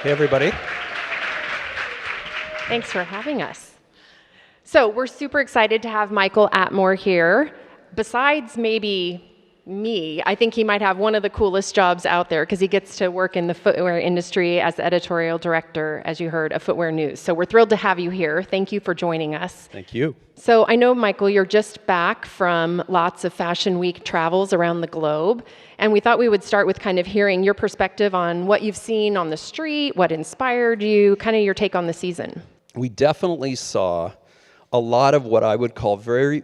Hey, everybody. Thanks for having us. So we're super excited to have Michael Atmore here. Besides maybe me, I think he might have one of the coolest jobs out there because he gets to work in the footwear industry as the editorial director, as you heard, of Footwear News. So we're thrilled to have you here. Thank you for joining us. Thank you. So I know, Michael, you're just back from lots of Fashion Week travels around the globe. And we thought we would start with kind of hearing your perspective on what you've seen on the street, what inspired you, kind of your take on the season. We definitely saw a lot of what I would call very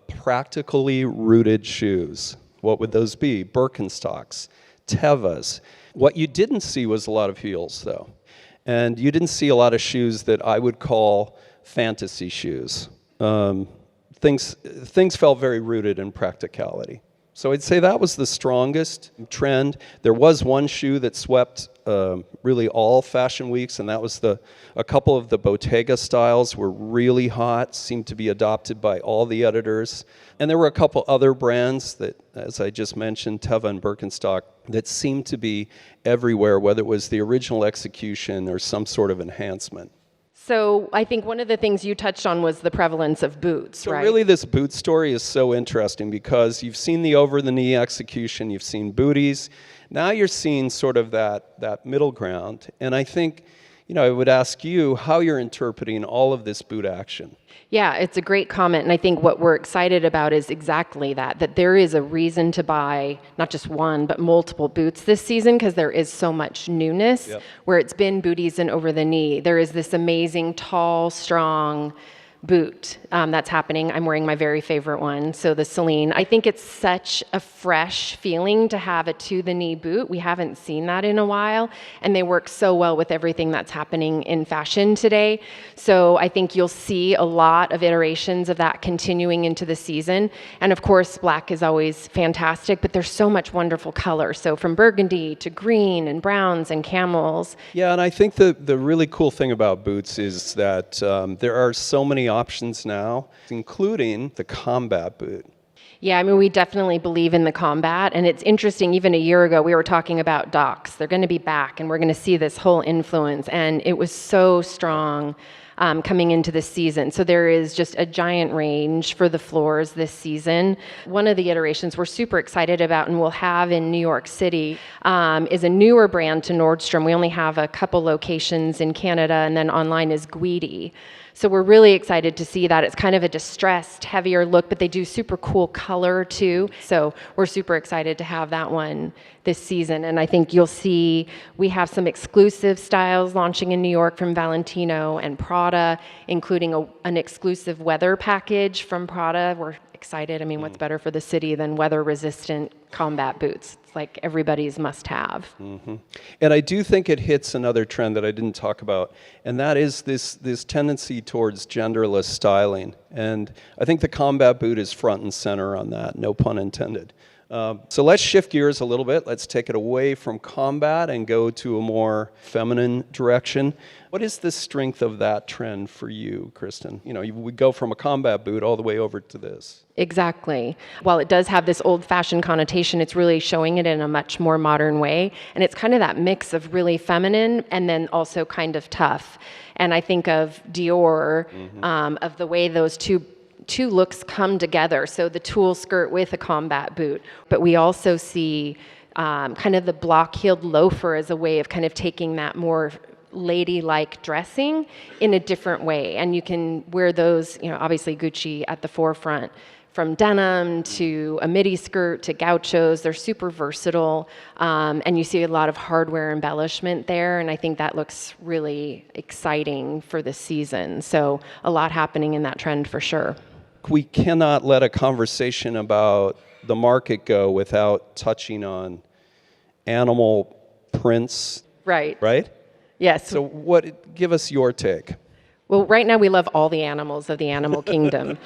practically rooted shoes. What would those be? Birkenstocks, Tevas. What you didn't see was a lot of heels, though. And you didn't see a lot of shoes that I would call fantasy shoes. Things felt very rooted in practicality. So I'd say that was the strongest trend. There was one shoe that swept really all fashion weeks, and that was a couple of the Bottega styles were really hot, seemed to be adopted by all the editors. And there were a couple other brands that, as I just mentioned, Teva and Birkenstock, that seemed to be everywhere, whether it was the original execution or some sort of enhancement. So I think one of the things you touched on was the prevalence of boots, so right? Really this boot story is so interesting because you've seen the over-the-knee execution, you've seen booties, now you're seeing sort of that middle ground. And I think, I would ask you how you're interpreting all of this boot action. Yeah, it's a great comment. And I think what we're excited about is exactly that there is a reason to buy not just one, but multiple boots this season because there is so much newness. Yep. Where it's been booties and over the knee. There is this amazing, tall, strong boot that's happening. I'm wearing my very favorite one, so the Celine. I think it's such a fresh feeling to have a to-the-knee boot. We haven't seen that in a while, and they work so well with everything that's happening in fashion today. So I think you'll see a lot of iterations of that continuing into the season. And of course, black is always fantastic, but there's so much wonderful color. So from burgundy to green and browns and camels. Yeah, and I think the really cool thing about boots is that there are so many options now, including the combat boot. Yeah, I mean, we definitely believe in the combat, and it's interesting, even a year ago, we were talking about Docs. They're going to be back, and we're going to see this whole influence, and it was so strong coming into the season. So there is just a giant range for the floors this season. One of the iterations we're super excited about and we'll have in New York City is a newer brand to Nordstrom. We only have a couple locations in Canada, and then online is Guidi. So we're really excited to see that. It's kind of a distressed, heavier look, but they do super cool color too. So we're super excited to have that one this season. And I think you'll see we have some exclusive styles launching in New York from Valentino and Prada, including an exclusive weather package from Prada. We're excited. I mean, what's better for the city than weather-resistant combat boots? It's like everybody's must-have. Mm-hmm. And I do think it hits another trend that I didn't talk about, and that is this tendency towards genderless styling. And I think the combat boot is front and center on that, no pun intended. So let's shift gears a little bit. Let's take it away from combat and go to a more feminine direction. What is the strength of that trend for you, Kristin? We go from a combat boot all the way over to this. Exactly. While it does have this old-fashioned connotation, it's really showing it in a much more modern way. And it's kind of that mix of really feminine and then also kind of tough. And I think of Dior, of the way those two looks come together. So the tulle skirt with a combat boot. But we also see kind of the block-heeled loafer as a way of kind of taking that more ladylike dressing in a different way. And you can wear those, obviously Gucci at the forefront, from denim to a midi skirt to gauchos. They're super versatile. And you see a lot of hardware embellishment there. And I think that looks really exciting for the season. So a lot happening in that trend for sure. We cannot let a conversation about the market go without touching on animal prints. Right. Right? Yes. So give us your take. Well, right now we love all the animals of the animal kingdom.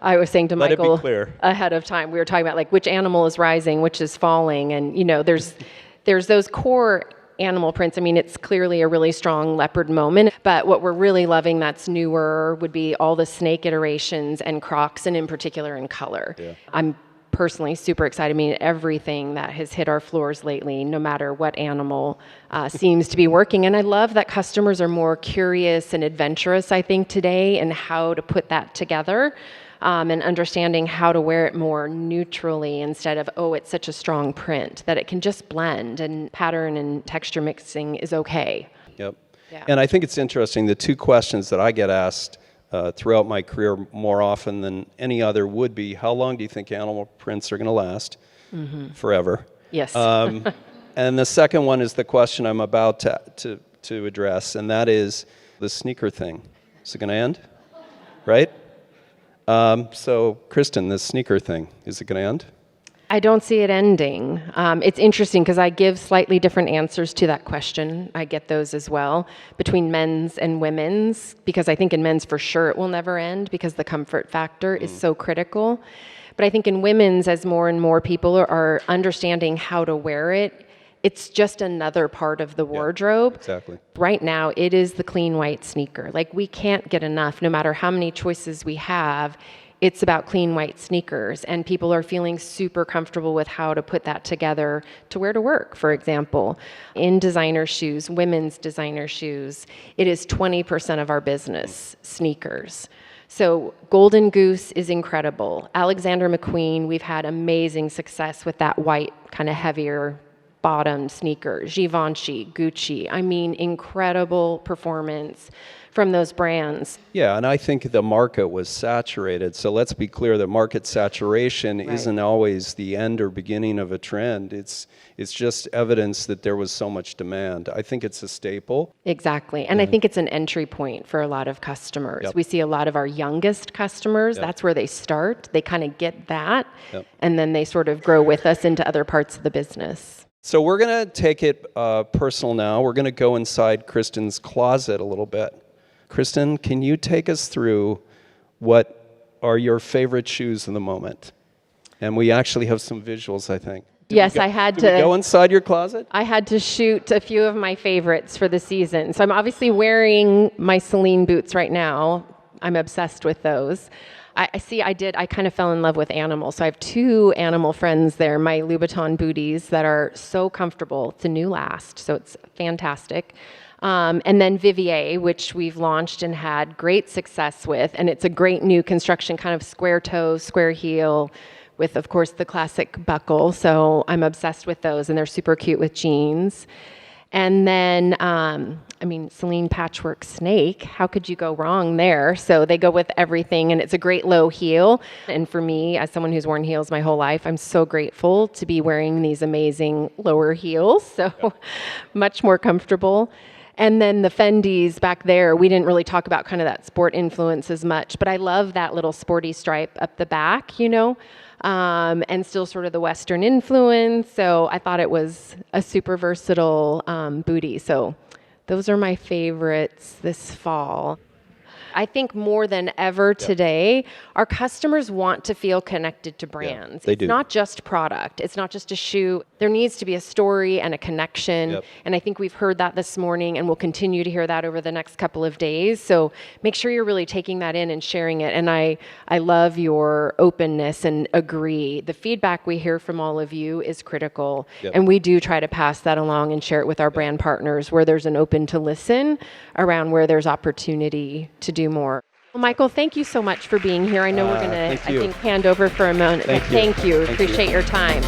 I was saying to Michael Let it be clear. Ahead of time, we were talking about like which animal is rising, which is falling. And, there's those core animal prints. I mean, it's clearly a really strong leopard moment, but what we're really loving that's newer would be all the snake iterations and Crocs, and in particular in color. Yeah. I'm personally super excited. I mean, everything that has hit our floors lately, no matter what animal, seems to be working. And I love that customers are more curious and adventurous, I think, today, and how to put that together. And understanding how to wear it more neutrally instead of, oh, it's such a strong print, that it can just blend, and pattern and texture mixing is okay. Yep. Yeah. And I think it's interesting, the two questions that I get asked throughout my career more often than any other would be, how long do you think animal prints are going to last? Forever. Yes. And the second one is the question I'm about to address, and that is the sneaker thing. Is it going to end? Right? So, Kristin, this sneaker thing, is it going to end? I don't see it ending. It's interesting because I give slightly different answers to that question. I get those as well, between men's and women's, because I think in men's for sure it will never end because the comfort factor is so critical. But I think in women's, as more and more people are understanding how to wear it, it's just another part of the wardrobe. Exactly. Right now, it is the clean white sneaker. Like, we can't get enough, no matter how many choices we have. It's about clean white sneakers, and people are feeling super comfortable with how to put that together to wear to work, for example. In designer shoes, women's designer shoes, it is 20% of our business, sneakers. So Golden Goose is incredible. Alexander McQueen, we've had amazing success with that white, kind of heavier bottom sneaker. Givenchy, Gucci, I mean, incredible performance from those brands. Yeah, and I think the market was saturated. So let's be clear that market saturation isn't always the end or beginning of a trend. It's just evidence that there was so much demand. I think it's a staple. Exactly. And I think it's an entry point for a lot of customers. Yep. We see a lot of our youngest customers, that's where they start. They kind of get that, and then they sort of grow with us into other parts of the business. So we're going to take it personal now. We're going to go inside Kristin's closet a little bit. Kristin, can you take us through what are your favorite shoes in the moment? And we actually have some visuals, I think. Yes, I had to go inside your closet? I had to shoot a few of my favorites for the season. So I'm obviously wearing my Celine boots right now. I'm obsessed with those. I kind of fell in love with animals. So I have two animal friends there, my Louboutin booties that are so comfortable. It's a new last, so it's fantastic. And then Vivier, which we've launched and had great success with. And it's a great new construction, kind of square toe, square heel, with, of course, the classic buckle. So I'm obsessed with those, and they're super cute with jeans. And then, Celine Patchwork Snake, how could you go wrong there? So they go with everything, and it's a great low heel. And for me, as someone who's worn heels my whole life, I'm so grateful to be wearing these amazing lower heels, so much more comfortable. And then the Fendis back there, we didn't really talk about kind of that sport influence as much, but I love that little sporty stripe up the back, and still sort of the Western influence. So I thought it was a super versatile bootie. So those are my favorites this fall. I think more than ever today, our customers want to feel connected to brands. They do. It's not just product. It's not just a shoe. There needs to be a story and a connection. And I think we've heard that this morning, and we'll continue to hear that over the next couple of days. So make sure you're really taking that in and sharing it. And I love your openness and agree. The feedback we hear from all of you is critical. And we do try to pass that along and share it with our brand partners where there's an open to listen around where there's opportunity to do more. Well, Michael, thank you so much for being here. I know we're going to, hand over for a moment. Thank you. Appreciate your time.